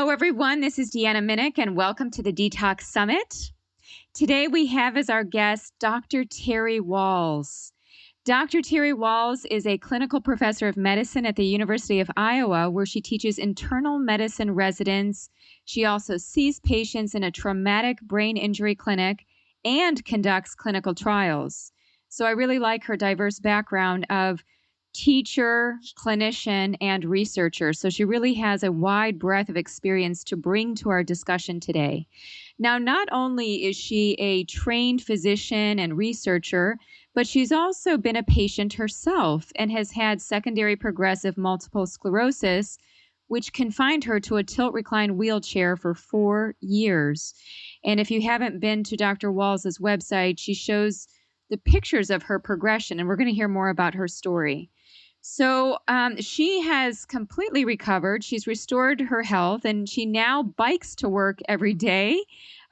Hello, everyone. This is Deanna Minnick, and welcome to the Detox Summit. Today, we have as our guest Dr. Terry Wahls. Dr. Terry Wahls is a clinical professor of medicine at the University of Iowa, where she teaches internal medicine residents. She also sees patients in a traumatic brain injury clinic and conducts clinical trials. So I really like her diverse background of teacher, clinician, and researcher. So she really has a wide breadth of experience to bring to our discussion today. Now, not only is she a trained physician and researcher, but she's also been a patient herself and has had secondary progressive multiple sclerosis, which confined her to a tilt-recline wheelchair for 4 years. And if you haven't been to Dr. Wahls' website, she shows the pictures of her progression, and we're going to hear more about her story. So she has completely recovered. She's restored her health, and she now bikes to work every day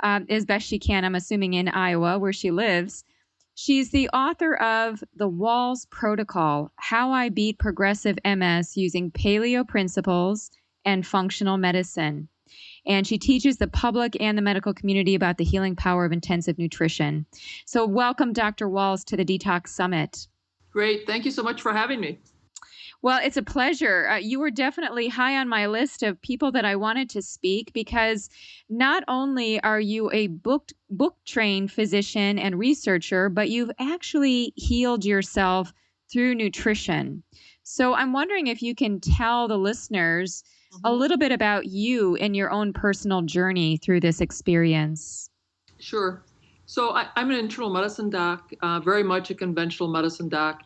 as best she can, I'm assuming in Iowa, where she lives. She's the author of The Wahls Protocol, How I Beat Progressive MS Using Paleo Principles and Functional Medicine. And she teaches the public and the medical community about the healing power of intensive nutrition. So welcome, Dr. Wahls, to the Detox Summit. Great. Thank you so much for having me. Well, it's a pleasure. You were definitely high on my list of people that I wanted to speak because not only are you a book-trained physician and researcher, but you've actually healed yourself through nutrition. So I'm wondering if you can tell the listeners a little bit about you and your own personal journey through this experience. Sure. So I'm an internal medicine doc, very much a conventional medicine doc.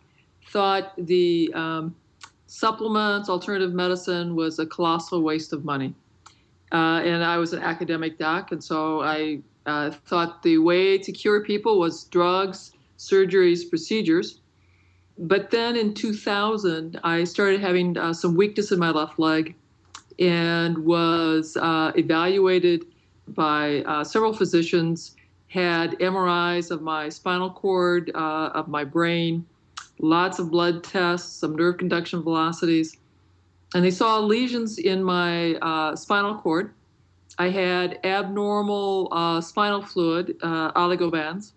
Thought the supplements, alternative medicine was a colossal waste of money. And I was an academic doc, and so I thought the way to cure people was drugs, surgeries, procedures. But then in 2000, I started having some weakness in my left leg and was evaluated by several physicians, had MRIs of my spinal cord, of my brain, lots of blood tests, some nerve conduction velocities, and they saw lesions in my spinal cord. I had abnormal spinal fluid, oligobands.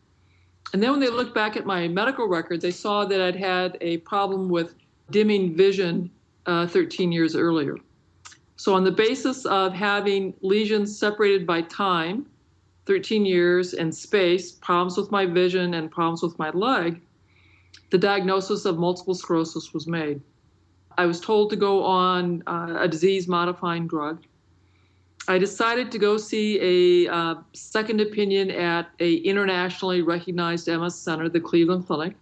And then when they looked back at my medical records, they saw that I'd had a problem with dimming vision 13 years earlier. So on the basis of having lesions separated by time, 13 years, and space, problems with my vision and problems with my leg, the diagnosis of multiple sclerosis was made. I was told to go on a disease-modifying drug. I decided to go see a second opinion at an internationally recognized MS center, the Cleveland Clinic.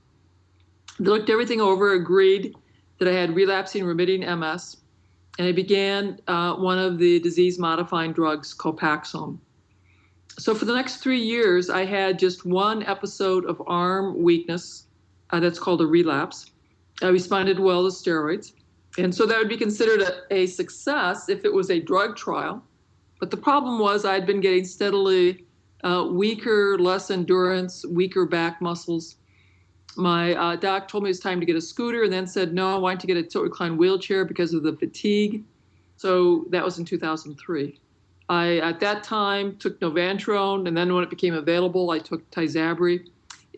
They looked everything over, agreed that I had relapsing remitting MS, and I began one of the disease-modifying drugs, Copaxone. So for the next 3 years, I had just one episode of arm weakness. That's called a relapse. I responded well to steroids. And so that would be considered a success if it was a drug trial. But the problem was I'd been getting steadily weaker, less endurance, weaker back muscles. My doc told me it was time to get a scooter and then said, no, I want to get a tilt-recline wheelchair because of the fatigue. So that was in 2003. I, at that time, took Novantrone, and then when it became available, I took Tysabri.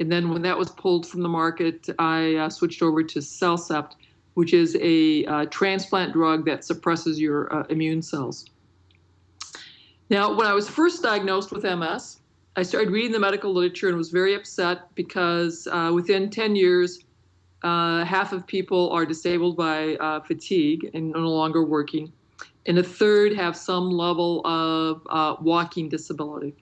And then when that was pulled from the market, I switched over to Cellcept, which is a transplant drug that suppresses your immune cells. Now, when I was first diagnosed with MS, I started reading the medical literature and was very upset because within 10 years, half of people are disabled by fatigue and no longer working, and a third have some level of walking disability.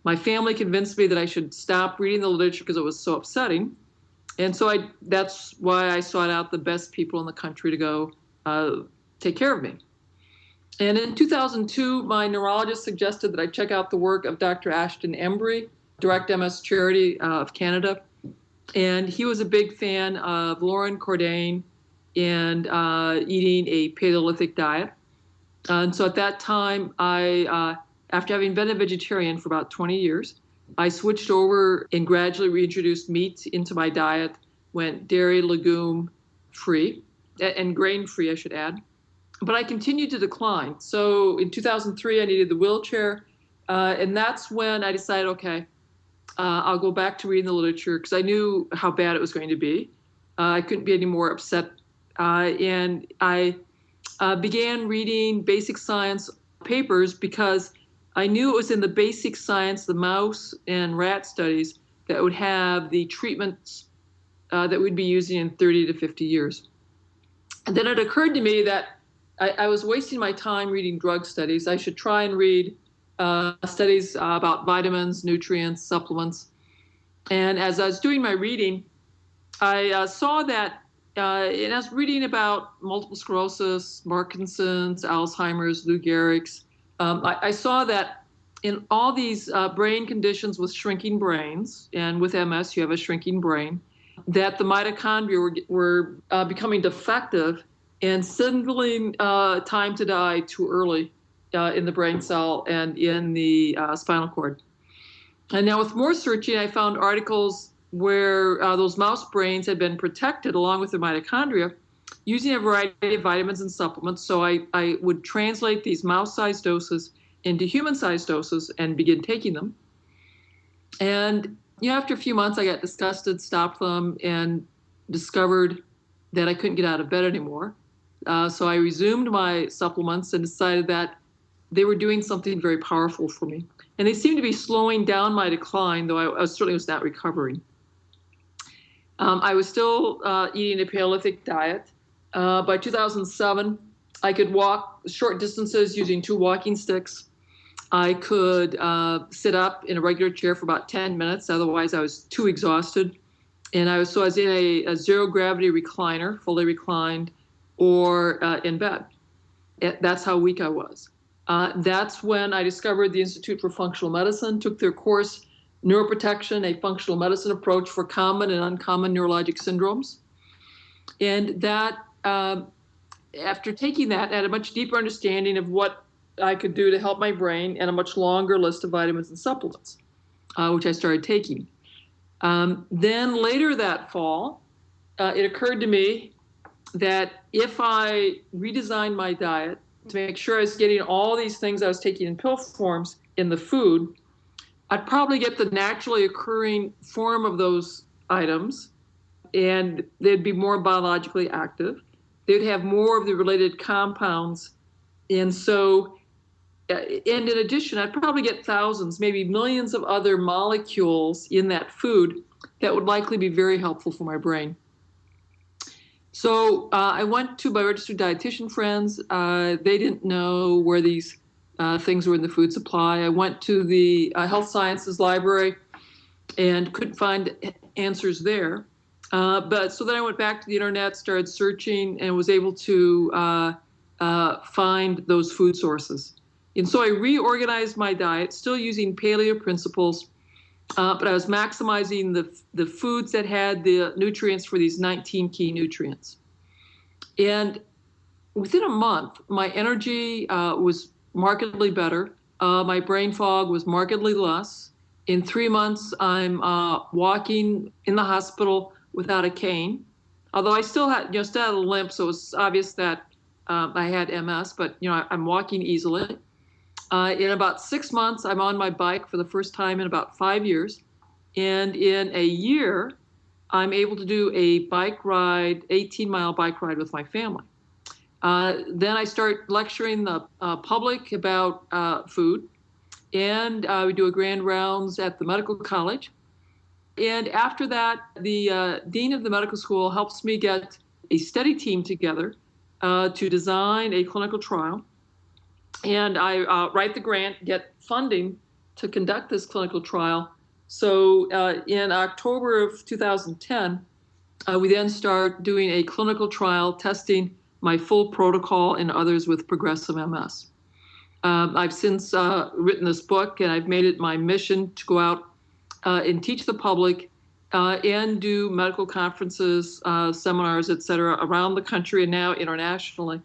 My family convinced me that I should stop reading the literature because it was so upsetting. And so that's why I sought out the best people in the country to go take care of me. And in 2002, my neurologist suggested that I check out the work of Dr. Ashton Embry, Direct MS Charity of Canada. And he was a big fan of Lauren Cordain and eating a Paleolithic diet. And so at that time, after having been a vegetarian for about 20 years, I switched over and gradually reintroduced meat into my diet, went dairy, legume free, and grain free, I should add. but I continued to decline. So in 2003, I needed the wheelchair. And that's when I decided, okay, I'll go back to reading the literature because I knew how bad it was going to be. I couldn't be any more upset. And I began reading basic science papers because I knew it was in the basic science, the mouse and rat studies, that would have the treatments that we'd be using in 30 to 50 years. And then it occurred to me that I was wasting my time reading drug studies. I should try and read studies about vitamins, nutrients, supplements. And as I was doing my reading, I saw that, and I was reading about multiple sclerosis, Parkinson's, Alzheimer's, Lou Gehrig's. I saw that in all these brain conditions with shrinking brains, and with MS, you have a shrinking brain, that the mitochondria were becoming defective and signaling time to die too early in the brain cell and in the spinal cord. And now with more searching, I found articles where those mouse brains had been protected along with their mitochondria using a variety of vitamins and supplements. So I would translate these mouse-sized doses into human-sized doses and begin taking them. And after a few months, I got disgusted, stopped them, and discovered that I couldn't get out of bed anymore. So I resumed my supplements and decided that they were doing something very powerful for me. And they seemed to be slowing down my decline, though I certainly was not recovering. I was still eating a Paleolithic diet. By 2007, I could walk short distances using 2 walking sticks. I could sit up in a regular chair for about 10 minutes. Otherwise, I was too exhausted. And I was in a zero gravity recliner, fully reclined, or in bed. That's how weak I was. That's when I discovered the Institute for Functional Medicine, took their course, Neuroprotection, a functional medicine approach for common and uncommon neurologic syndromes. And that, after taking that, I had a much deeper understanding of what I could do to help my brain and a much longer list of vitamins and supplements, which I started taking. Then later that fall, it occurred to me that if I redesigned my diet to make sure I was getting all these things I was taking in pill forms in the food, I'd probably get the naturally occurring form of those items, and they'd be more biologically active. They'd have more of the related compounds. And so, and in addition, I'd probably get thousands, maybe millions of other molecules in that food that would likely be very helpful for my brain. So I went to my registered dietitian friends. They didn't know where these things were in the food supply. I went to the health sciences library and couldn't find answers there. But so then I went back to the internet, started searching, and was able to find those food sources. And so I reorganized my diet, still using paleo principles, but I was maximizing the foods that had the nutrients for these 19 key nutrients. And within a month, my energy was markedly better. My brain fog was markedly less. In 3 months, I'm walking in the hospital without a cane, although I still had a limp, so it was obvious that I had MS, but I'm walking easily. In about 6 months, I'm on my bike for the first time in about 5 years. And in a year, I'm able to do a bike ride, 18-mile bike ride with my family. Then I start lecturing the public about food. And we do a grand rounds at the medical college. And after that, the dean of the medical school helps me get a study team together to design a clinical trial. And I write the grant, get funding to conduct this clinical trial. So in October of 2010, we then start doing a clinical trial testing my full protocol in others with progressive MS. I've since written this book, and I've made it my mission to go out and teach the public and do medical conferences, seminars, et cetera, around the country and now internationally,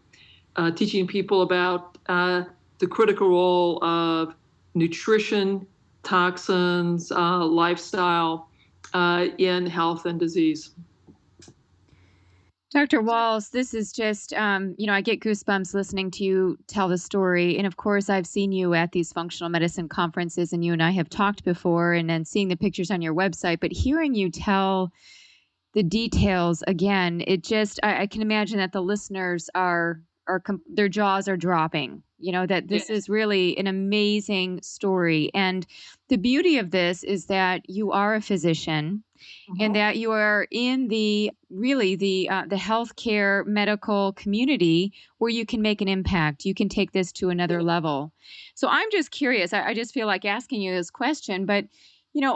teaching people about the critical role of nutrition, toxins, lifestyle in health and disease. Dr. Walls, this is just, I get goosebumps listening to you tell the story. And of course, I've seen you at these functional medicine conferences, and you and I have talked before, and then seeing the pictures on your website. But hearing you tell the details again, I can imagine that the listeners their jaws are dropping. That this Yes. is really an amazing story. And the beauty of this is that you are a physician and Mhm. that you are in the healthcare medical community where you can make an impact. You can take this to another level. So I'm just curious. I just feel like asking you this question, but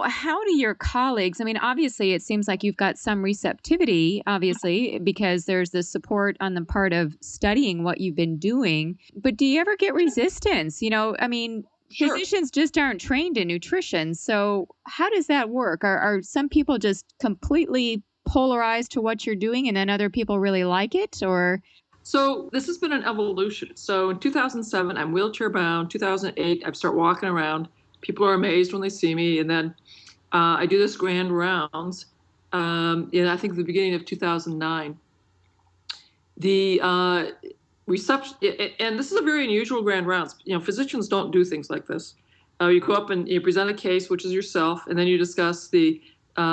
how do your colleagues? I mean, obviously, it seems like you've got some receptivity, obviously, because there's this support on the part of studying what you've been doing. But do you ever get resistance? I mean, Sure. physicians just aren't trained in nutrition. So, how does that work? Are some people just completely polarized to what you're doing and then other people really like it? Or, So this has been an evolution. So in 2007, I'm wheelchair bound. 2008, I start walking around. People are amazed when they see me, and then I do this grand rounds. In I think the beginning of 2009, the reception, and this is a very unusual grand rounds. Physicians don't do things like this. You go up and you present a case, which is yourself, and then you discuss the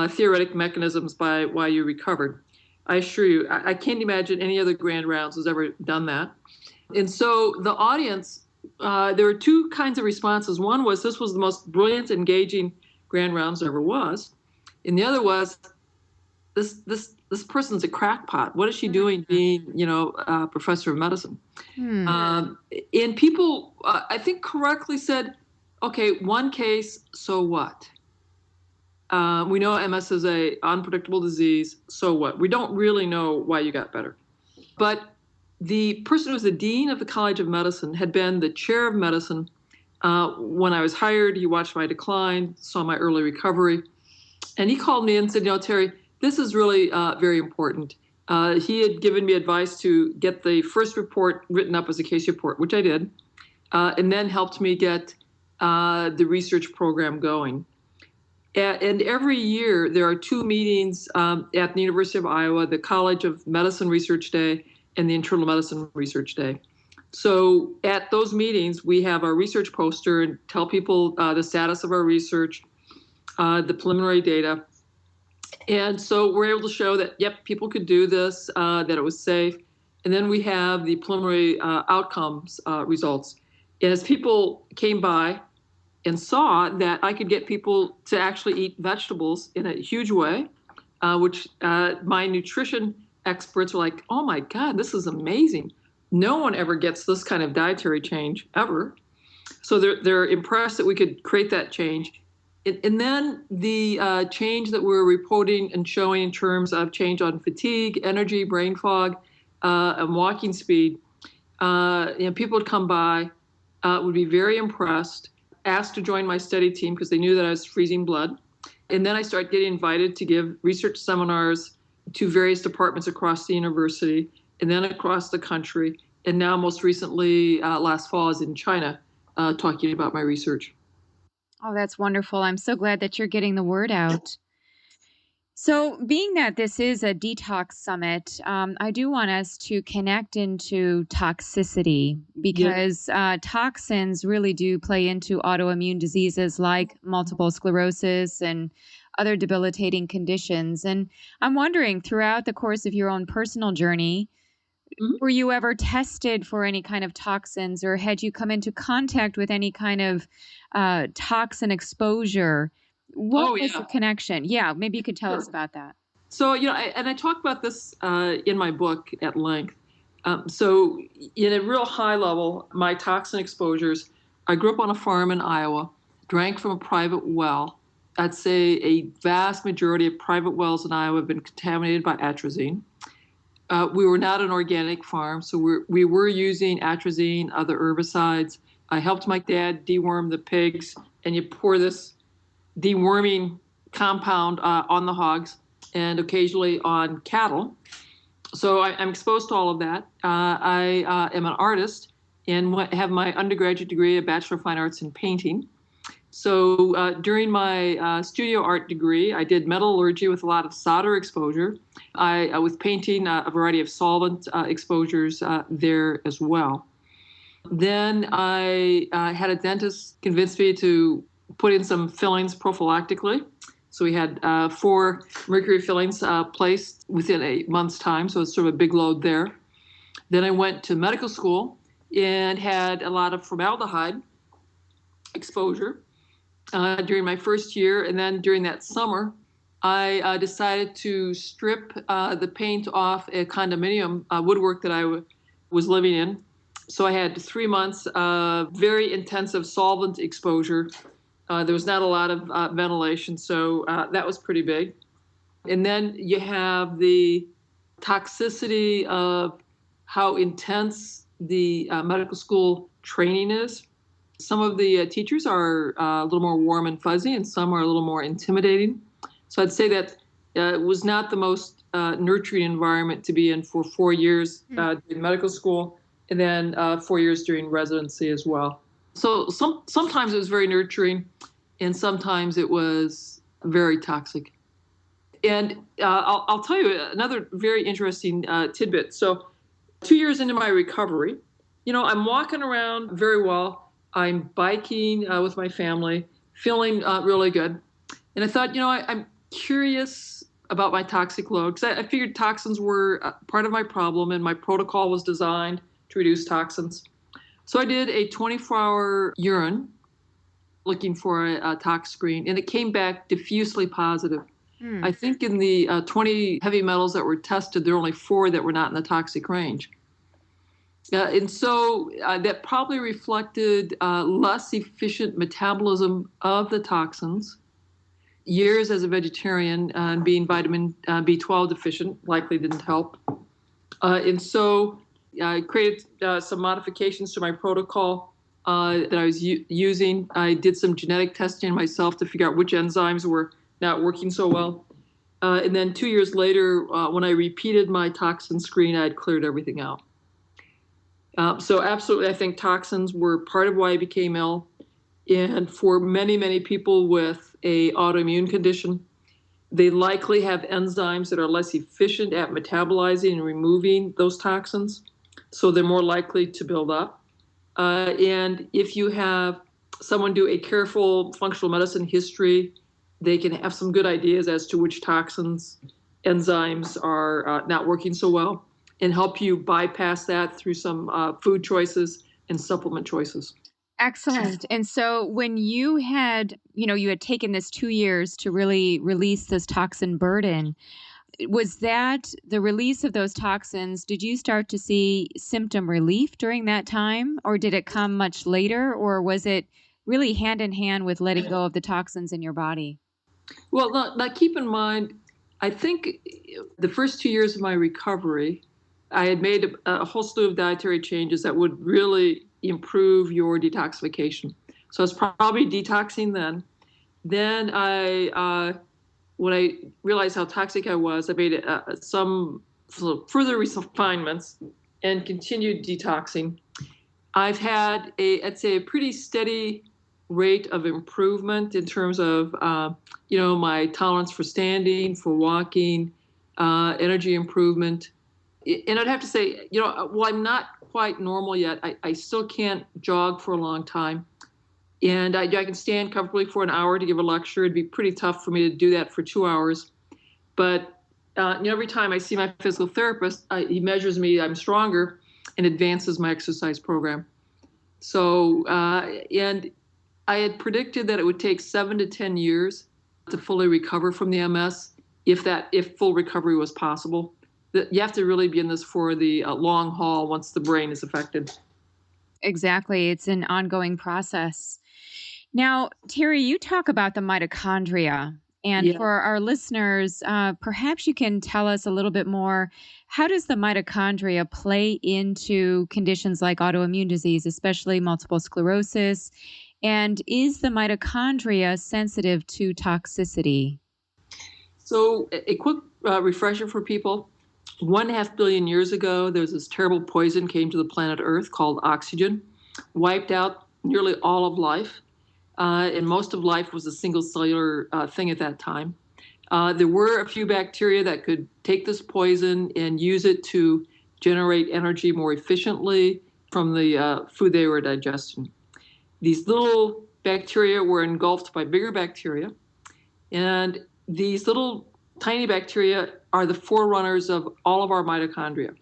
theoretic mechanisms by why you recovered. I assure you, I can't imagine any other grand rounds has ever done that. And so the audience, there were two kinds of responses. One was this was the most brilliant, engaging grand rounds ever was, and the other was this person's a crackpot. What is she doing being, professor of medicine? hmm. And people, I think, correctly said, okay, one case, so what? We know MS is a unpredictable disease. So what? We don't really know why you got better. But the person who was the dean of the College of Medicine had been the chair of medicine when I was hired. He watched my decline, saw my early recovery, and he called me and said, Terry, this is really very important. He had given me advice to get the first report written up as a case report, which I did, and then helped me get the research program going. And every year there are two meetings at the University of Iowa, the College of Medicine Research Day and the Internal Medicine Research Day. So at those meetings, we have our research poster and tell people the status of our research, the preliminary data. And so we're able to show that, yep, people could do this, that it was safe. And then we have the preliminary outcomes results. And as people came by and saw that I could get people to actually eat vegetables in a huge way, which my nutrition experts were like, oh my God, this is amazing. No one ever gets this kind of dietary change ever. So they're impressed that we could create that change. And then the change that we're reporting and showing in terms of change on fatigue, energy, brain fog, and walking speed, people would come by, would be very impressed, asked to join my study team because they knew that I was freezing blood. And then I started getting invited to give research seminars to various departments across the university and then across the country. And now, most recently, last fall, is in China talking about my research. Oh, that's wonderful. I'm so glad that you're getting the word out. So, being that this is a detox summit, I do want us to connect into toxicity Yeah. because toxins really do play into autoimmune diseases like multiple sclerosis and other debilitating conditions. And I'm wondering, throughout the course of your own personal journey, Mhm. were you ever tested for any kind of toxins, or had you come into contact with any kind of toxin exposure? What Oh, was the yeah. connection? Yeah, maybe you could tell us Sure. about that. So, and I talk about this in my book at length. So, in a real high level, my toxin exposures, I grew up on a farm in Iowa, drank from a private well. I'd say a vast majority of private wells in Iowa have been contaminated by atrazine. We were not an organic farm, so we were using atrazine, other herbicides. I helped my dad deworm the pigs, and you pour this deworming compound on the hogs and occasionally on cattle. So I'm exposed to all of that. I am an artist and have my undergraduate degree, a Bachelor of Fine Arts in painting. So during my studio art degree, I did metallurgy with a lot of solder exposure. I was painting a variety of solvent exposures there as well. Then I had a dentist convince me to put in some fillings prophylactically. So we had 4 mercury fillings placed within a month's time. So it's sort of a big load there. Then I went to medical school and had a lot of formaldehyde exposure during my first year. And then during that summer, I decided to strip the paint off a condominium woodwork that I was living in. So I had 3 months of very intensive solvent exposure. There was not a lot of ventilation, so that was pretty big. And then you have the toxicity of how intense the medical school training is. Some of the teachers are a little more warm and fuzzy, and some are a little more intimidating. So I'd say that it was not the most nurturing environment to be in for 4 years in medical school, and then 4 years during residency as well. So sometimes it was very nurturing, and sometimes it was very toxic. And I'll tell you another very interesting tidbit. So 2 years into my recovery, I'm walking around very well. I'm biking with my family, feeling really good. And I thought, I'm curious about my toxic load because I figured toxins were part of my problem, and my protocol was designed to reduce toxins. So I did a 24-hour urine looking for a tox screen, and it came back diffusely positive. I think in the 20 heavy metals that were tested, there were only 4 that were not in the toxic range. And so that probably reflected less efficient metabolism of the toxins. Years as a vegetarian and being vitamin B12 deficient likely didn't help. And so I created some modifications to my protocol that I was using. I did some genetic testing myself to figure out which enzymes were not working so well. And then 2 years later, when I repeated my toxin screen, I had cleared everything out. So absolutely, I think toxins were part of why I became ill. And for many, many people with a autoimmune condition, they likely have enzymes that are less efficient at metabolizing and removing those toxins. So they're more likely to build up. And if you have someone do a careful functional medicine history, they can have some good ideas as to which toxins, enzymes are not working so well, and help you bypass that through some food choices and supplement choices. Excellent. And so when you had, you had taken this 2 years to really release this toxin burden, was that the release of those toxins? Did you start to see symptom relief during that time, or did it come much later, or was it really hand in hand with letting go of the toxins in your body? Well, now keep in mind, I think the first 2 years of my recovery, I had made a whole slew of dietary changes that would really improve your detoxification. So I was probably detoxing then. Then when I realized how toxic I was, I made some further refinements and continued detoxing. I've had I'd say, a pretty steady rate of improvement in terms of, my tolerance for standing, for walking, energy improvement. And I'd have to say, while I'm not quite normal yet, I still can't jog for a long time. And I can stand comfortably for an hour to give a lecture. It'd be pretty tough for me to do that for 2 hours. But every time I see my physical therapist, he measures me, I'm stronger, and advances my exercise program. So, and I had predicted that it would take 7 to 10 years to fully recover from the MS, if full recovery was possible. You have to really be in this for the long haul once the brain is affected. Exactly. It's an ongoing process. Now, Terry, you talk about the mitochondria. And Yeah. for our listeners, perhaps you can tell us a little bit more. How does the mitochondria play into conditions like autoimmune disease, especially multiple sclerosis? And is the mitochondria sensitive to toxicity? So a quick refresher for people. 1.5 billion years ago, there was this terrible poison came to the planet Earth called oxygen, wiped out nearly all of life. and most of life was a single cellular thing at that time. There were a few bacteria that could take this poison and use it to generate energy more efficiently from the food they were digesting. These little bacteria were engulfed by bigger bacteria, and these little tiny bacteria are the forerunners of all of our mitochondria.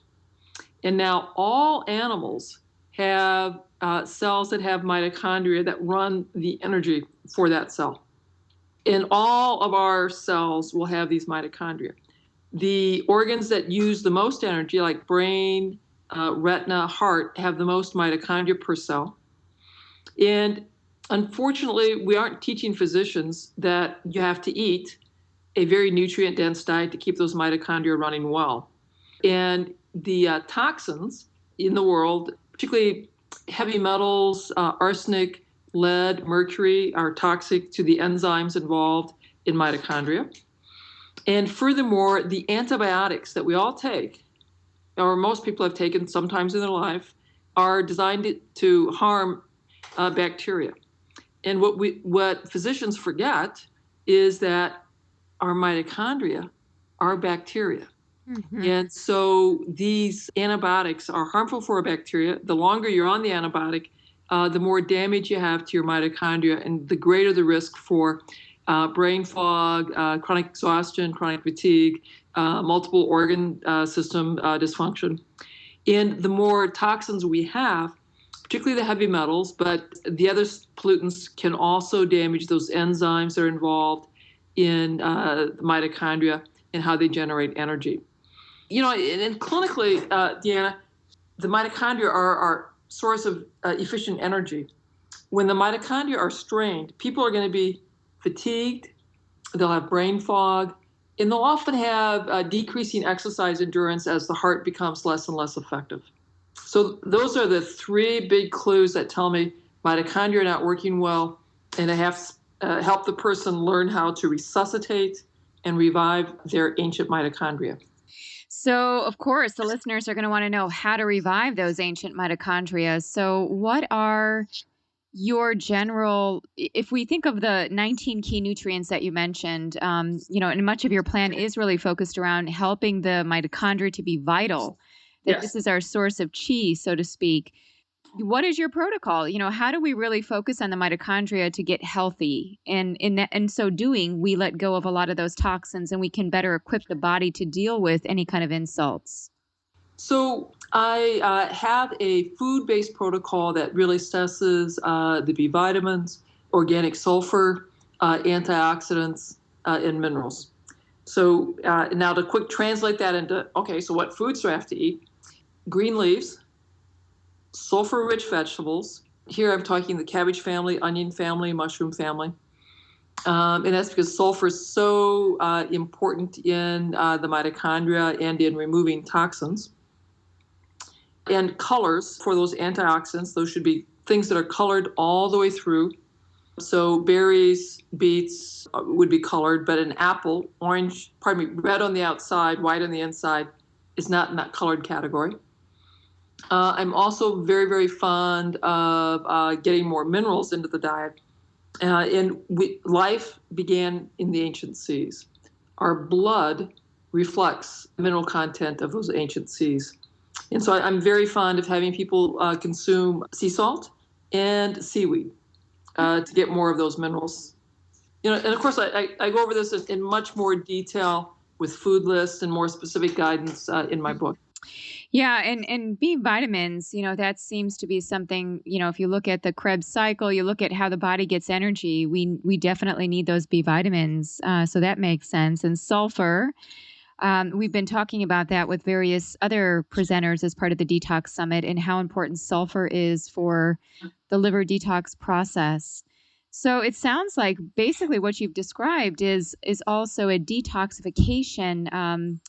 And now all animals have cells that have mitochondria that run the energy for that cell. And all of our cells will have these mitochondria. The organs that use the most energy, like brain, retina, heart, have the most mitochondria per cell. And unfortunately, we aren't teaching physicians that you have to eat a very nutrient dense diet to keep those mitochondria running well. And the toxins in the world, particularly heavy metals, arsenic, lead, mercury, are toxic to the enzymes involved in mitochondria. And furthermore, the antibiotics that we all take, or most people have taken sometimes in their life, are designed to harm bacteria. And what physicians forget is that our mitochondria are bacteria. Mm-hmm. And so these antibiotics are harmful for a bacteria. The longer you're on the antibiotic, the more damage you have to your mitochondria, and the greater the risk for brain fog, chronic exhaustion, chronic fatigue, multiple organ system dysfunction. And the more toxins we have, particularly the heavy metals, but the other pollutants can also damage those enzymes that are involved in the mitochondria and how they generate energy. You know, and clinically, Deanna, the mitochondria are our source of efficient energy. When the mitochondria are strained, people are going to be fatigued, they'll have brain fog, and they'll often have decreasing exercise endurance as the heart becomes less and less effective. So those are the three big clues that tell me mitochondria are not working well, and I have to help the person learn how to resuscitate and revive their ancient mitochondria. So, of course, the listeners are going to want to know how to revive those ancient mitochondria. So, what are your general, if we think of the 19 key nutrients that you mentioned, and much of your plan is really focused around helping the mitochondria to be vital, that yes, this is our source of chi, so to speak. What is your protocol? How do we really focus on the mitochondria to get healthy? And in so doing, we let go of a lot of those toxins and we can better equip the body to deal with any kind of insults. So I have a food-based protocol that really stresses the B vitamins, organic sulfur, antioxidants, and minerals. So now to quick translate that into, okay, so what foods do I have to eat? Green leaves, sulfur-rich vegetables. Here I'm talking the cabbage family, onion family, mushroom family. And that's because sulfur is so important in the mitochondria and in removing toxins. And colors for those antioxidants, those should be things that are colored all the way through. So berries, beets would be colored, but an apple, red on the outside, white on the inside, is not in that colored category. I'm also very, very fond of getting more minerals into the diet. Life began in the ancient seas. Our blood reflects mineral content of those ancient seas. And so I'm very fond of having people consume sea salt and seaweed to get more of those minerals. And of course, I go over this in much more detail with food lists and more specific guidance in my book. Yeah, and B vitamins, that seems to be something, if you look at the Krebs cycle, you look at how the body gets energy, we definitely need those B vitamins. So that makes sense. And sulfur, we've been talking about that with various other presenters as part of the Detox Summit and how important sulfur is for the liver detox process. So it sounds like basically what you've described is also a detoxification,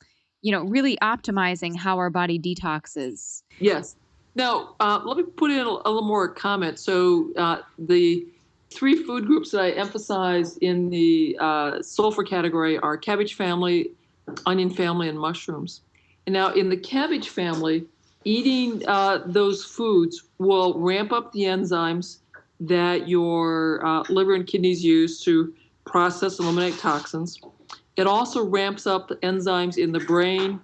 really optimizing how our body detoxes. Yes. Now, let me put in a little more comment. So the three food groups that I emphasize in the sulfur category are cabbage family, onion family, and mushrooms. And now in the cabbage family, eating those foods will ramp up the enzymes that your liver and kidneys use to process and eliminate toxins. It also ramps up the enzymes in the brain,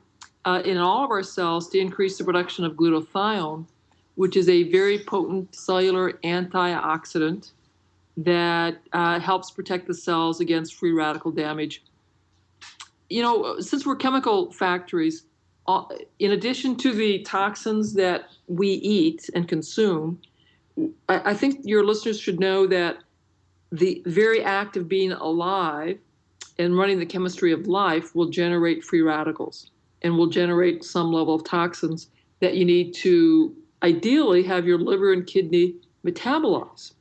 in all of our cells, to increase the production of glutathione, which is a very potent cellular antioxidant that helps protect the cells against free radical damage. Since we're chemical factories, in addition to the toxins that we eat and consume, I think your listeners should know that the very act of being alive and running the chemistry of life will generate free radicals and will generate some level of toxins that you need to ideally have your liver and kidney metabolize.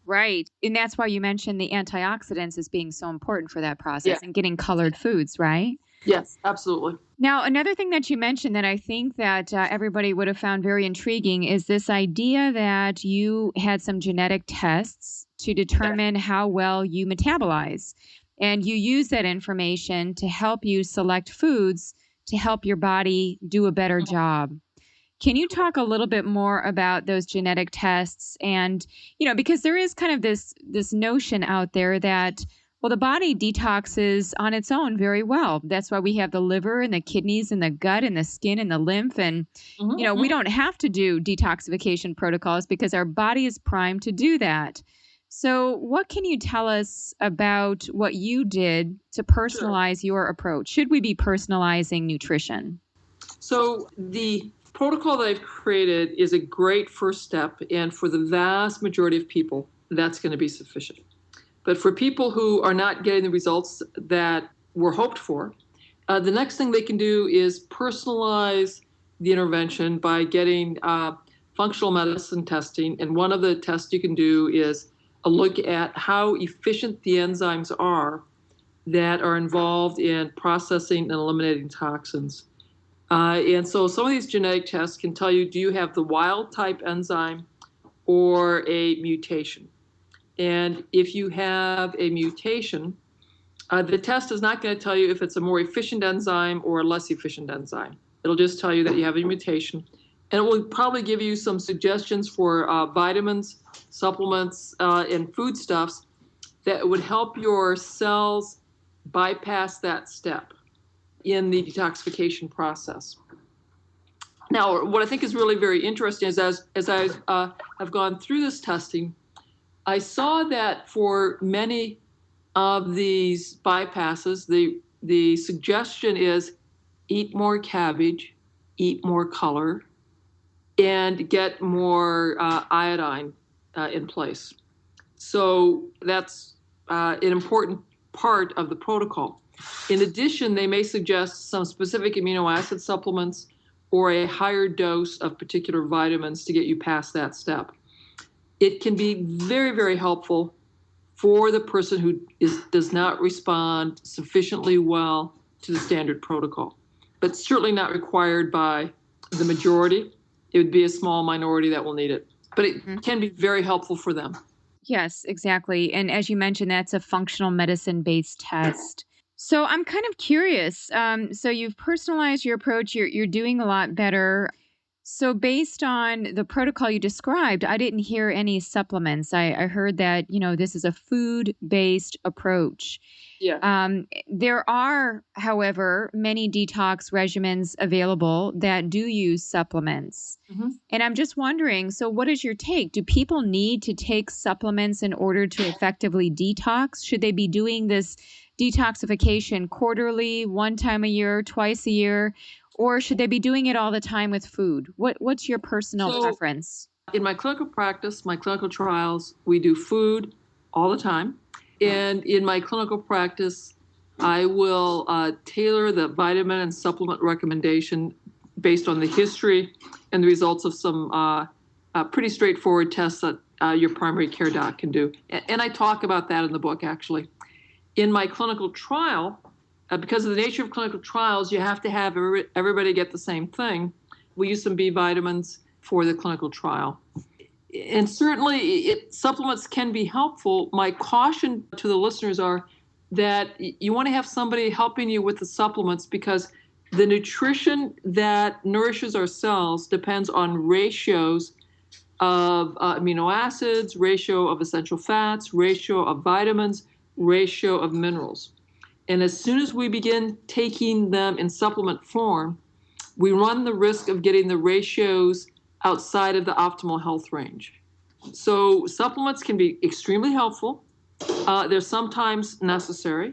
Right. And that's why you mentioned the antioxidants as being so important for that process, Yeah. and getting colored foods, right? Yes, absolutely. Now, another thing that you mentioned that I think that everybody would have found very intriguing is this idea that you had some genetic tests to determine how well you metabolize. And you use that information to help you select foods to help your body do a better job. Can you talk a little bit more about those genetic tests? And, because there is kind of this notion out there that, well, the body detoxes on its own very well. That's why we have the liver and the kidneys and the gut and the skin and the lymph. And, we don't have to do detoxification protocols because our body is primed to do that. So what can you tell us about what you did to personalize your approach? Should we be personalizing nutrition? So the protocol that I've created is a great first step, and for the vast majority of people, that's going to be sufficient. But for people who are not getting the results that were hoped for, the next thing they can do is personalize the intervention by getting functional medicine testing. And one of the tests you can do is a look at how efficient the enzymes are that are involved in processing and eliminating toxins. And so some of these genetic tests can tell you, do you have the wild type enzyme or a mutation? And if you have a mutation, the test is not going to tell you if it's a more efficient enzyme or a less efficient enzyme. It'll just tell you that you have a mutation. And it will probably give you some suggestions for vitamins, supplements, and foodstuffs that would help your cells bypass that step in the detoxification process. Now, what I think is really very interesting is as I have gone through this testing, I saw that for many of these bypasses, the suggestion is eat more cabbage, eat more color, and get more iodine in place. So that's an important part of the protocol. In addition, they may suggest some specific amino acid supplements or a higher dose of particular vitamins to get you past that step. It can be very, very helpful for the person who does not respond sufficiently well to the standard protocol, but certainly not required by the majority. It would be a small minority that will need it, but it can be very helpful for them. Yes, exactly. And as you mentioned, that's a functional medicine-based test. So I'm kind of curious. So you've personalized your approach. You're doing a lot better. So based on the protocol you described, I didn't hear any supplements. I heard that, this is a food-based approach. Yeah. There are, however, many detox regimens available that do use supplements. Mm-hmm. And I'm just wondering, so what is your take? Do people need to take supplements in order to effectively detox? Should they be doing this detoxification quarterly, one time a year, twice a year? Or should they be doing it all the time with food? What's your personal preference? In my clinical practice, my clinical trials, we do food all the time. And in my clinical practice, I will tailor the vitamin and supplement recommendation based on the history and the results of some pretty straightforward tests that your primary care doc can do. And I talk about that in the book, actually. In my clinical trial, because of the nature of clinical trials, you have to have everybody get the same thing. We use some B vitamins for the clinical trial. And certainly supplements can be helpful. My caution to the listeners are that you want to have somebody helping you with the supplements because the nutrition that nourishes our cells depends on ratios of amino acids, ratio of essential fats, ratio of vitamins, ratio of minerals. And as soon as we begin taking them in supplement form, we run the risk of getting the ratios outside of the optimal health range. So supplements can be extremely helpful. They're sometimes necessary.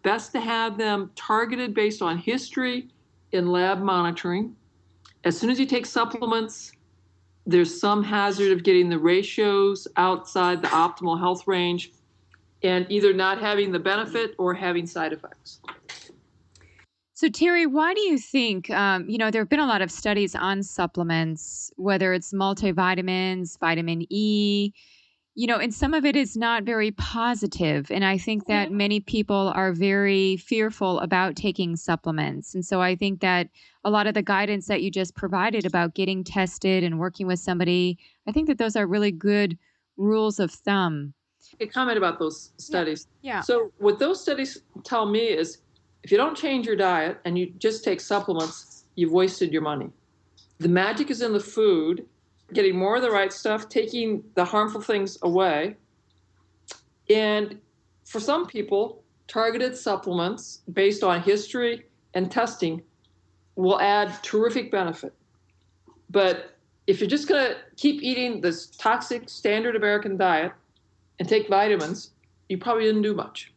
Best to have them targeted based on history in lab monitoring. As soon as you take supplements, there's some hazard of getting the ratios outside the optimal health range and either not having the benefit or having side effects. So, Terry, why do you think, there have been a lot of studies on supplements, whether it's multivitamins, vitamin E, and some of it is not very positive. And I think that many people are very fearful about taking supplements. And so I think that a lot of the guidance that you just provided about getting tested and working with somebody, I think that those are really good rules of thumb. A comment about those studies. Yeah. So what those studies tell me is if you don't change your diet and you just take supplements, you've wasted your money. The magic is in the food, getting more of the right stuff, taking the harmful things away. And for some people, targeted supplements based on history and testing will add terrific benefit. But if you're just going to keep eating this toxic standard American diet and take vitamins, you probably didn't do much.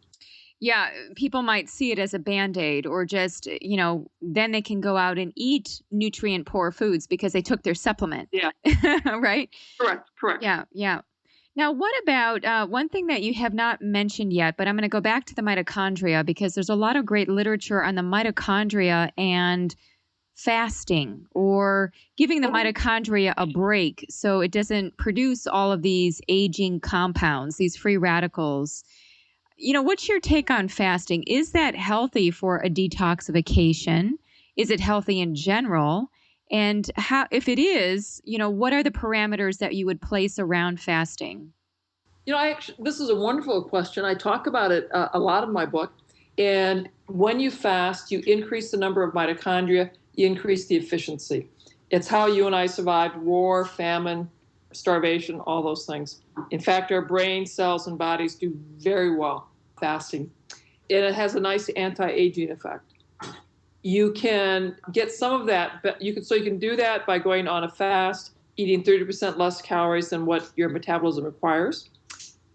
Yeah, people might see it as a Band-Aid or just, then they can go out and eat nutrient poor foods because they took their supplement. Yeah. Right? Correct. Yeah. Now, what about one thing that you have not mentioned yet, but I'm going to go back to the mitochondria because there's a lot of great literature on the mitochondria and fasting or giving the mitochondria a break so it doesn't produce all of these aging compounds, these free radicals. What's your take on fasting? Is that healthy for a detoxification? Is it healthy in general? And how, if it is, what are the parameters that you would place around fasting? This is a wonderful question. I talk about it a lot in my book. And when you fast, you increase the number of mitochondria, you increase the efficiency. It's how you and I survived war, famine, starvation, all those things. In fact, our brain cells and bodies do very well fasting. And it has a nice anti-aging effect. You can get some of that, but you can do that by going on a fast, eating 30% less calories than what your metabolism requires.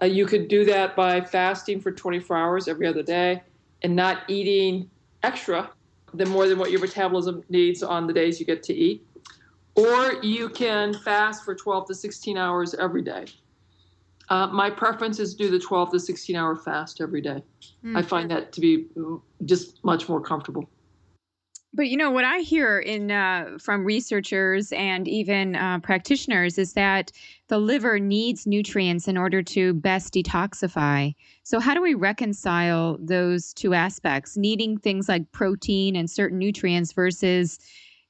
You could do that by fasting for 24 hours every other day and not eating extra more than what your metabolism needs on the days you get to eat. Or you can fast for 12 to 16 hours every day. My preference is to do the 12 to 16-hour fast every day. I find that to be just much more comfortable. But what I hear from researchers and even practitioners is that the liver needs nutrients in order to best detoxify. So how do we reconcile those two aspects, needing things like protein and certain nutrients versus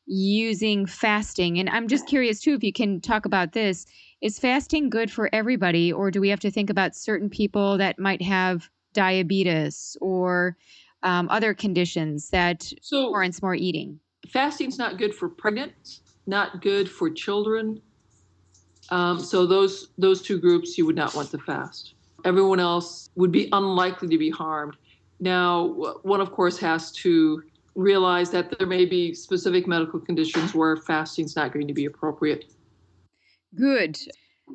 using fasting? And I'm just curious too, if you can talk about this. Is fasting good for everybody, or do we have to think about certain people that might have diabetes or other conditions that warrants more eating? Fasting's not good for pregnant, not good for children. So those two groups you would not want to fast. Everyone else would be unlikely to be harmed. Now, one of course has to realize that there may be specific medical conditions where fasting's not going to be appropriate. Good.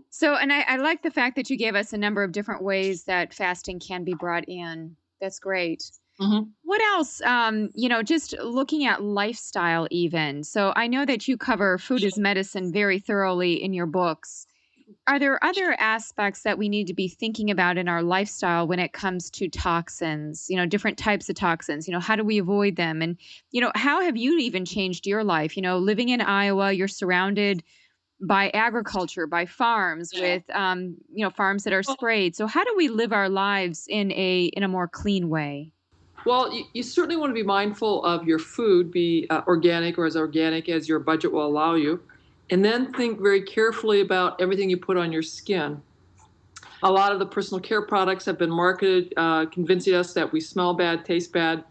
So, and I like the fact that you gave us a number of different ways that fasting can be brought in. That's great. Mm-hmm. What else? Just looking at lifestyle even. So I know that you cover food as medicine very thoroughly in your books. Are there other aspects that we need to be thinking about in our lifestyle when it comes to toxins, different types of toxins? How do we avoid them? And, how have you even changed your life? Living in Iowa, you're surrounded by agriculture, by farms with, farms that are sprayed. So how do we live our lives in a more clean way? Well, you certainly want to be mindful of your food, be organic or as organic as your budget will allow you, and then think very carefully about everything you put on your skin. A lot of the personal care products have been marketed convincing us that we smell bad, taste bad,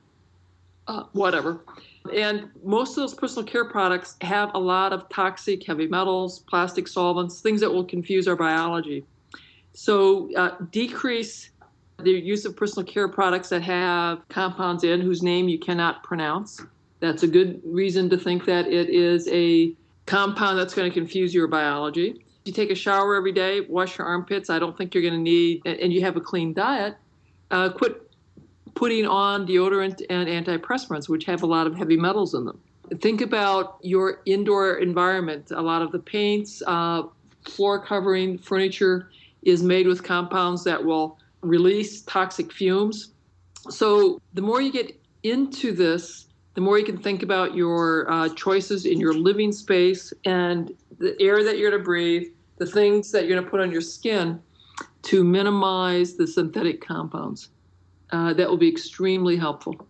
whatever. And most of those personal care products have a lot of toxic heavy metals, plastic solvents, things that will confuse our biology. So decrease the use of personal care products that have compounds in whose name you cannot pronounce. That's a good reason to think that it is a compound that's going to confuse your biology. If you take a shower every day, wash your armpits, I don't think you're going to need, and you have a clean diet, quit putting on deodorant and antiperspirants, which have a lot of heavy metals in them. Think about your indoor environment. A lot of the paints, floor covering, furniture is made with compounds that will release toxic fumes. So the more you get into this, the more you can think about your choices in your living space and the air that you're going to breathe, the things that you're going to put on your skin to minimize the synthetic compounds. That will be extremely helpful.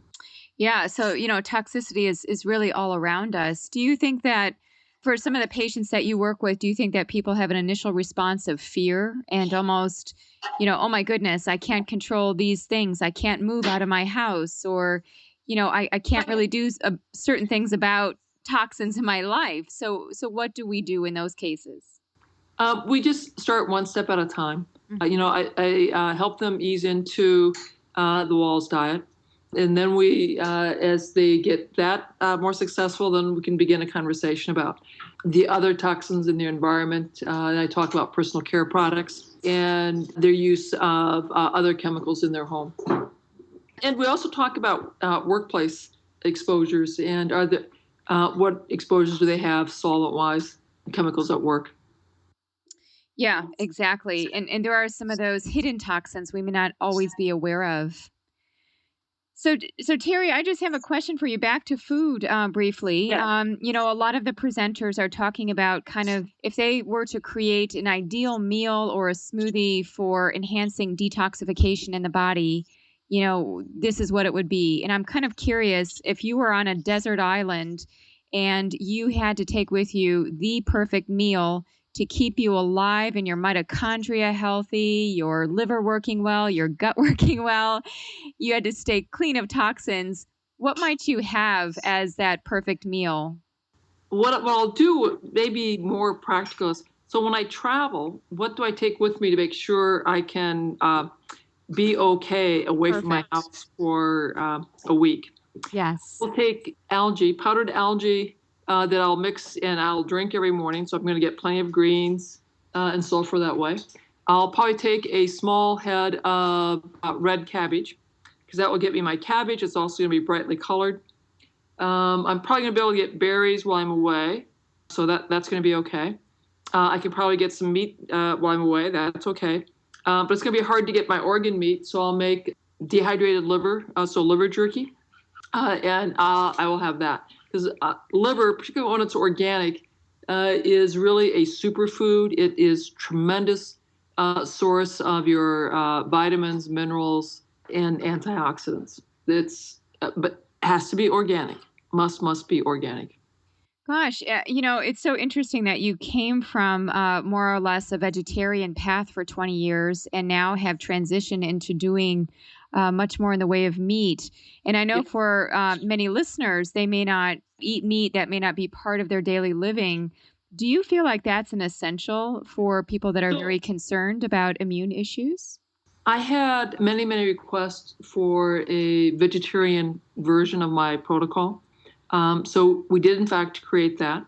Yeah. So, toxicity is really all around us. Do you think that for some of the patients that you work with, do you think that people have an initial response of fear and almost, oh my goodness, I can't control these things. I can't move out of my house, or, I can't really do certain things about toxins in my life. So what do we do in those cases? We just start one step at a time. I help them ease into the Wahls diet. And then as they get that more successful, then we can begin a conversation about the other toxins in their environment. And I talk about personal care products and their use of other chemicals in their home. And we also talk about workplace exposures and what exposures do they have solvent-wise, chemicals at work. Yeah, exactly. And there are some of those hidden toxins we may not always be aware of. So Terry, I just have a question for you. Back to food briefly. Yeah. A lot of the presenters are talking about kind of if they were to create an ideal meal or a smoothie for enhancing detoxification in the body, this is what it would be. And I'm kind of curious if you were on a desert island and you had to take with you the perfect meal to keep you alive and your mitochondria healthy, your liver working well, your gut working well, you had to stay clean of toxins. What might you have as that perfect meal? What I'll do, maybe more practical, is so when I travel, what do I take with me to make sure I can be okay away from my house for a week? Yes. We'll take powdered algae that I'll mix and I'll drink every morning. So I'm going to get plenty of greens and sulfur that way. I'll probably take a small head of red cabbage because that will get me my cabbage. It's also going to be brightly colored. I'm probably going to be able to get berries while I'm away. So that's going to be okay. I can probably get some meat while I'm away. That's okay. But it's going to be hard to get my organ meat. So I'll make dehydrated liver, so liver jerky. And I will have that. Because liver, particularly when it's organic, is really a superfood. It is tremendous source of your vitamins, minerals, and antioxidants. But has to be organic. Must be organic. Gosh, it's so interesting that you came from more or less a vegetarian path for 20 years and now have transitioned into doing much more in the way of meat. And I know for many listeners, they may not eat meat. That may not be part of their daily living. Do you feel like that's an essential for people that are very concerned about immune issues? I had many, many requests for a vegetarian version of my protocol. So we did, in fact, create that.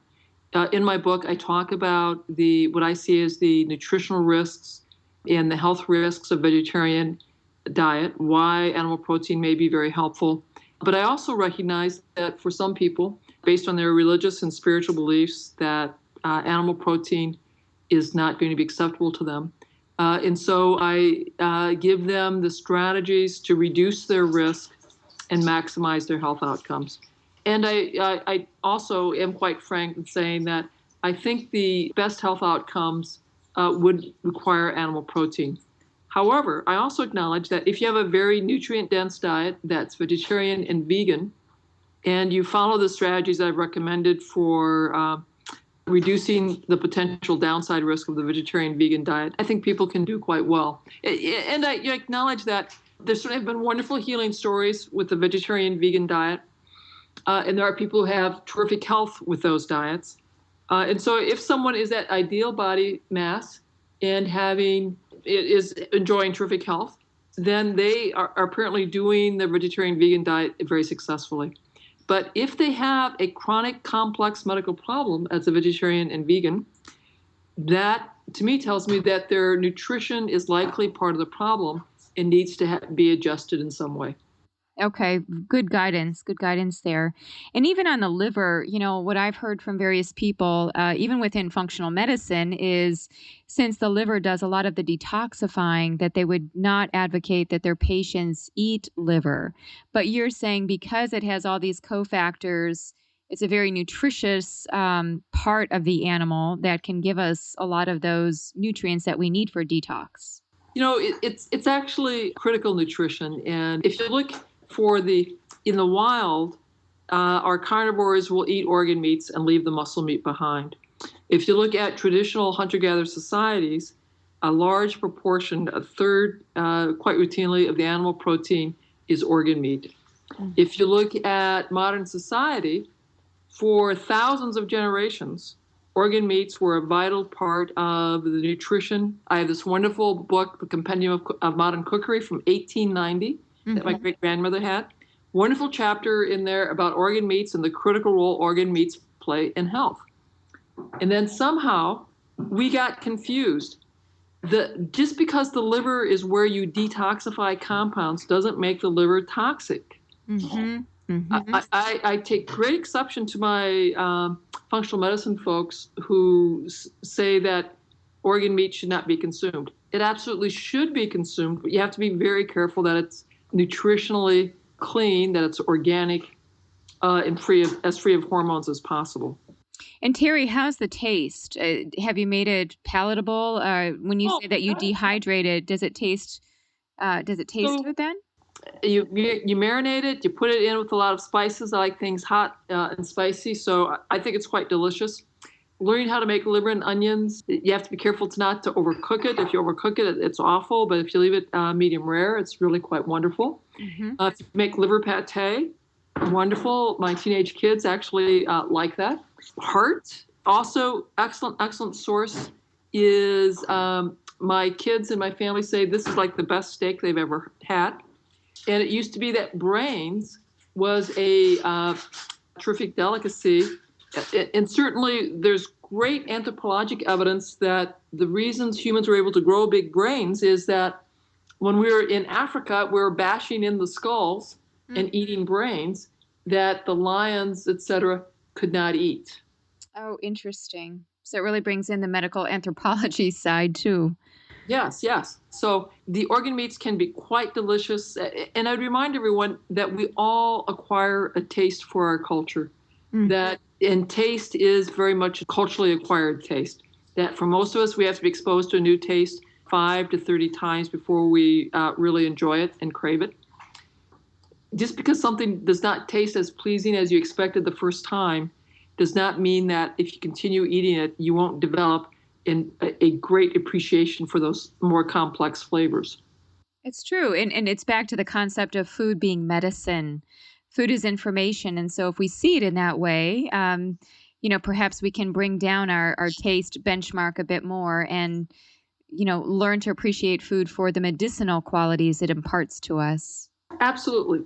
In my book, I talk about what I see as the nutritional risks and the health risks of vegetarian diet, why animal protein may be very helpful. But I also recognize that for some people, based on their religious and spiritual beliefs, that animal protein is not going to be acceptable to them. And so I give them the strategies to reduce their risk and maximize their health outcomes. And I also am quite frank in saying that I think the best health outcomes would require animal protein. However, I also acknowledge that if you have a very nutrient-dense diet that's vegetarian and vegan, and you follow the strategies I've recommended for reducing the potential downside risk of the vegetarian-vegan diet, I think people can do quite well. And I acknowledge that there certainly have been wonderful healing stories with the vegetarian-vegan diet. And there are people who have terrific health with those diets. And so if someone is at ideal body mass and is enjoying terrific health, then they are apparently doing the vegetarian vegan diet very successfully. But if they have a chronic complex medical problem as a vegetarian and vegan, that to me tells me that their nutrition is likely part of the problem and needs to be adjusted in some way. Okay, good guidance there. And even on the liver, what I've heard from various people, even within functional medicine, is since the liver does a lot of the detoxifying, that they would not advocate that their patients eat liver. But you're saying because it has all these cofactors, it's a very nutritious part of the animal that can give us a lot of those nutrients that we need for detox. It's actually critical nutrition. And if you look in the wild, our carnivores will eat organ meats and leave the muscle meat behind. If you look at traditional hunter-gatherer societies, a large proportion, a third, quite routinely, of the animal protein is organ meat. Mm-hmm. If you look at modern society, for thousands of generations, organ meats were a vital part of the nutrition. I have this wonderful book, The Compendium of Modern Cookery from 1890, that my great-grandmother had. Wonderful chapter in there about organ meats and the critical role organ meats play in health. And then somehow we got confused. Just because the liver is where you detoxify compounds doesn't make the liver toxic. Mm-hmm. Mm-hmm. I take great exception to my functional medicine folks who say that organ meat should not be consumed. It absolutely should be consumed, but you have to be very careful that it's nutritionally clean, that it's organic, and free of hormones as possible. And Terry, how's the taste? Have you made it palatable? When you say that you dehydrate it, does it taste good then? You marinate it, you put it in with a lot of spices. I like things hot and spicy, so I think it's quite delicious. Learning how to make liver and onions, you have to be careful not to overcook it. If you overcook it, it's awful, but if you leave it medium rare, it's really quite wonderful. Mm-hmm. If you make liver pate, wonderful. My teenage kids actually like that. Heart, also excellent source, is my kids and my family say this is like the best steak they've ever had. And it used to be that brains was a terrific delicacy. And certainly there's great anthropologic evidence that the reasons humans were able to grow big brains is that when we were in Africa, we were bashing in the skulls and eating brains that the lions, et cetera, could not eat. Oh, interesting. So it really brings in the medical anthropology side too. Yes. So the organ meats can be quite delicious. And I'd remind everyone that we all acquire a taste for our culture. And taste is very much a culturally acquired taste. That for most of us, we have to be exposed to a new taste 5 to 30 times before we really enjoy it and crave it. Just because something does not taste as pleasing as you expected the first time does not mean that if you continue eating it, you won't develop a great appreciation for those more complex flavors. It's true. And it's back to the concept of food being medicine. Food is information. And so if we see it in that way, perhaps we can bring down our taste benchmark a bit more and, learn to appreciate food for the medicinal qualities it imparts to us. Absolutely.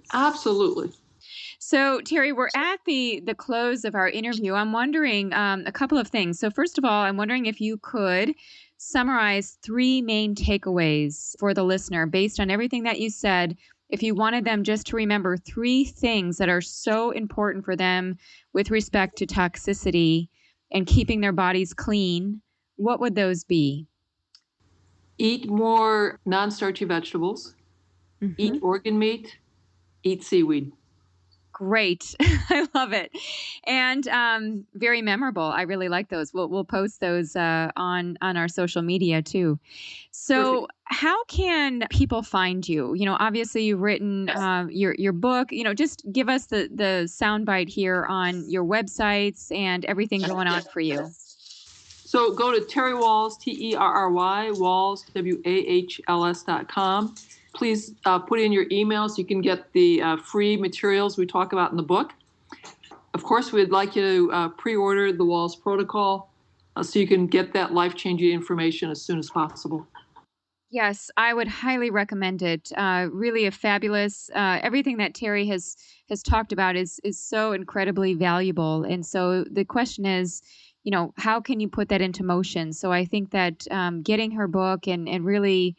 So, Terry, we're at the close of our interview. I'm wondering a couple of things. So first of all, I'm wondering if you could summarize 3 main takeaways for the listener based on everything that you said. If you wanted them just to remember 3 things that are so important for them with respect to toxicity and keeping their bodies clean, what would those be? Eat more non-starchy vegetables, eat organ meat, eat seaweed. Great. I love it. And very memorable. I really like those. We'll post those on our social media too. So perfect. How can people find you? Obviously you've written your book. Just give us the soundbite here on your websites and everything going on for you. So go to Terry Wahls, Terry, Wahls, WAHLS.com. Please put in your email so you can get the free materials we talk about in the book. of course, we'd like you to pre-order the Wahls protocol so you can get that life-changing information as soon as possible. Yes, I would highly recommend it. Really a fabulous. Everything that Terry has talked about is so incredibly valuable. And so the question is, how can you put that into motion? So I think that getting her book and really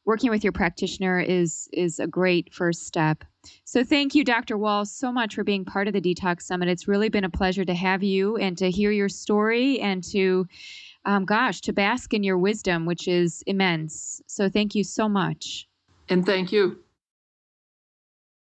working with your practitioner is a great first step. So thank you, Dr. Wahls, so much for being part of the Detox Summit. It's really been a pleasure to have you and to hear your story and to to bask in your wisdom, which is immense. So thank you so much. And thank you.